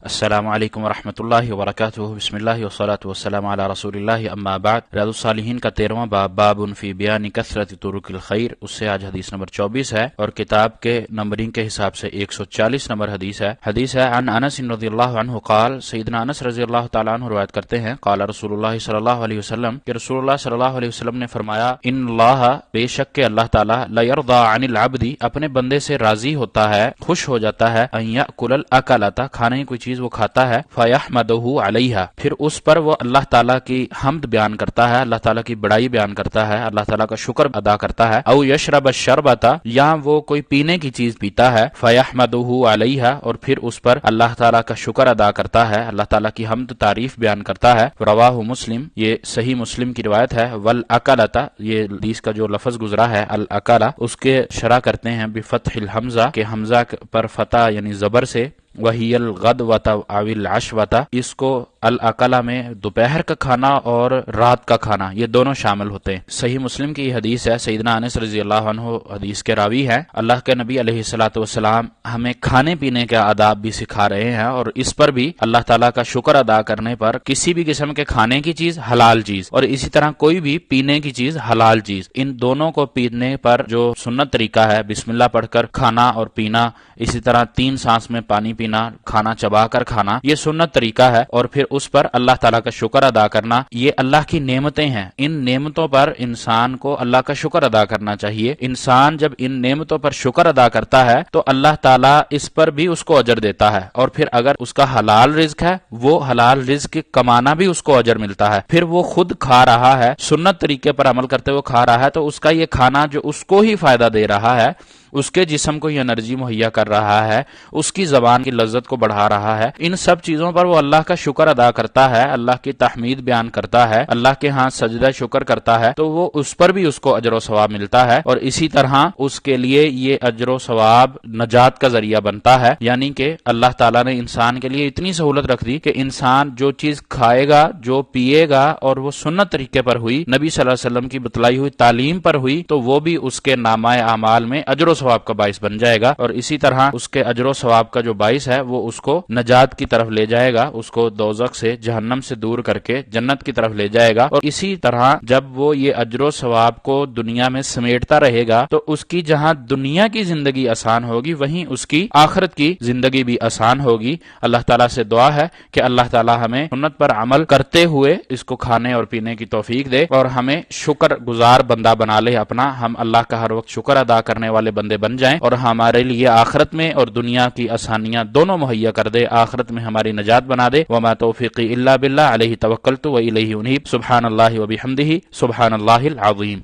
السلام علیکم ورحمۃ اللہ وبرکاتہ۔ بسم اللہ والصلاۃ والسلام علی رسول اللہ، اما بعد۔ ریاض الصالحین کا 13واں باب، باب فی بیان کثرت طرق الخیر، اس سے آج حدیث نمبر 24 ہے اور کتاب کے نمبرنگ کے حساب سے 140 نمبر حدیث ہے عن انس رضی اللہ عنہ قال، سیدنا انس رضی اللہ تعالیٰ عنہ روایت کرتے ہیں، قال رسول اللہ صلی اللہ علیہ وسلم، کہ رسول اللہ صلی اللہ علیہ وسلم نے فرمایا، ان اللہ، بے شک کہ اللہ تعالیٰ، لا یرضی عن العبد، اپنے بندے سے راضی ہوتا ہے، خوش ہو جاتا ہے، ان یأکل الاکلۃ، کھانے کی کوئی چیز وہ کھاتا ہے، فیحمدہ علیہا، پھر اس پر وہ اللہ تعالیٰ کی حمد بیان کرتا ہے، اللہ تعالیٰ کی بڑائی بیان کرتا ہے، اللہ تعالیٰ کا شکر ادا کرتا ہے، او یشرب الشربۃ، یا وہ کوئی پینے کی چیز پیتا ہے، فیحمدہ علیہا، اور پھر اس پر اللہ تعالیٰ کا شکر ادا کرتا ہے، اللہ تعالیٰ کی حمد تعریف بیان کرتا ہے۔ رواہ مسلم، یہ صحیح مسلم کی روایت ہے۔ والاکلۃ، یہ حدیث کا جو لفظ گزرا ہے الاکلہ، اس کے شرح کرتے ہیں بفتح الحمزہ، کہ حمزہ پر فتح یعنی زبر سے، وہی الغدوۃ او العشوۃ، اس کو الاکلہ میں دوپہر کا کھانا اور رات کا کھانا یہ دونوں شامل ہوتے ہیں۔ صحیح مسلم کی یہ حدیث ہے، سیدنا انس رضی اللہ عنہ حدیث کے راوی ہیں۔ اللہ کے نبی علیہ الصلوۃ والسلام ہمیں کھانے پینے کے آداب بھی سکھا رہے ہیں، اور اس پر بھی اللہ تعالیٰ کا شکر ادا کرنے پر کسی بھی قسم کے کھانے کی چیز حلال چیز، اور اسی طرح کوئی بھی پینے کی چیز حلال چیز، ان دونوں کو پینے پر جو سنت طریقہ ہے، بسم اللہ پڑھ کر کھانا اور پینا، اسی طرح 3 سانس میں پانی پینا، کھانا چبا کر کھانا، یہ سنت طریقہ ہے، اور پھر اس پر اللہ تعالیٰ کا شکر ادا کرنا، یہ اللہ کی نعمتیں ہیں، ان نعمتوں پر انسان کو اللہ کا شکر ادا کرنا چاہیے۔ انسان جب ان نعمتوں پر شکر ادا کرتا ہے تو اللہ تعالیٰ اس پر بھی اس کو اجر دیتا ہے، اور پھر اگر اس کا حلال رزق ہے، وہ حلال رزق کمانا بھی اس کو اجر ملتا ہے، پھر وہ خود کھا رہا ہے، سنت طریقے پر عمل کرتے ہوئے کھا رہا ہے، تو اس کا یہ کھانا جو اس کو ہی فائدہ دے رہا ہے، اس کے جسم کو یہ انرجی مہیا کر رہا ہے، اس کی زبان کی لذت کو بڑھا رہا ہے، ان سب چیزوں پر وہ اللہ کا شکر ادا کرتا ہے، اللہ کی تحمید بیان کرتا ہے، اللہ کے ہاں سجدہ شکر کرتا ہے، تو وہ اس پر بھی اس کو اجر و ثواب ملتا ہے، اور اسی طرح اس کے لیے یہ اجر و ثواب نجات کا ذریعہ بنتا ہے۔ یعنی کہ اللہ تعالیٰ نے انسان کے لیے اتنی سہولت رکھ دی کہ انسان جو چیز کھائے گا، جو پیے گا، اور وہ سنت طریقے پر ہوئی، نبی صلی اللہ علیہ وسلم کی بتلائی ہوئی تعلیم پر ہوئی، تو وہ بھی اس کے نامہ اعمال میں اجر و ثواب کا باعث بن جائے گا، اور اسی طرح اس کے اجر و ثواب کا جو باعث ہے وہ اس کو نجات کی طرف لے جائے گا، اس کو دوزخ سے، جہنم سے دور کر کے جنت کی طرف لے جائے گا۔ اور اسی طرح جب وہ یہ اجر و ثواب کو دنیا میں سمیٹتا رہے گا تو اس کی جہاں دنیا کی زندگی آسان ہوگی، وہیں اس کی آخرت کی زندگی بھی آسان ہوگی۔ اللہ تعالیٰ سے دعا ہے کہ اللہ تعالیٰ ہمیں سنت پر عمل کرتے ہوئے اس کو کھانے اور پینے کی توفیق دے، اور ہمیں شکر گزار بندہ بنا لے اپنا، ہم اللہ کا ہر وقت شکر ادا کرنے والے بندے بن جائیں، اور ہمارے لیے آخرت میں اور دنیا کی آسانیاں دونوں مہیا کر دے، آخرت میں ہماری نجات بنا دے۔ وما توفیقی الا باللہ، علیہ توکلت و الیہ انیب۔ سبحان اللہ و بحمدہ، سبحان اللہ العظیم۔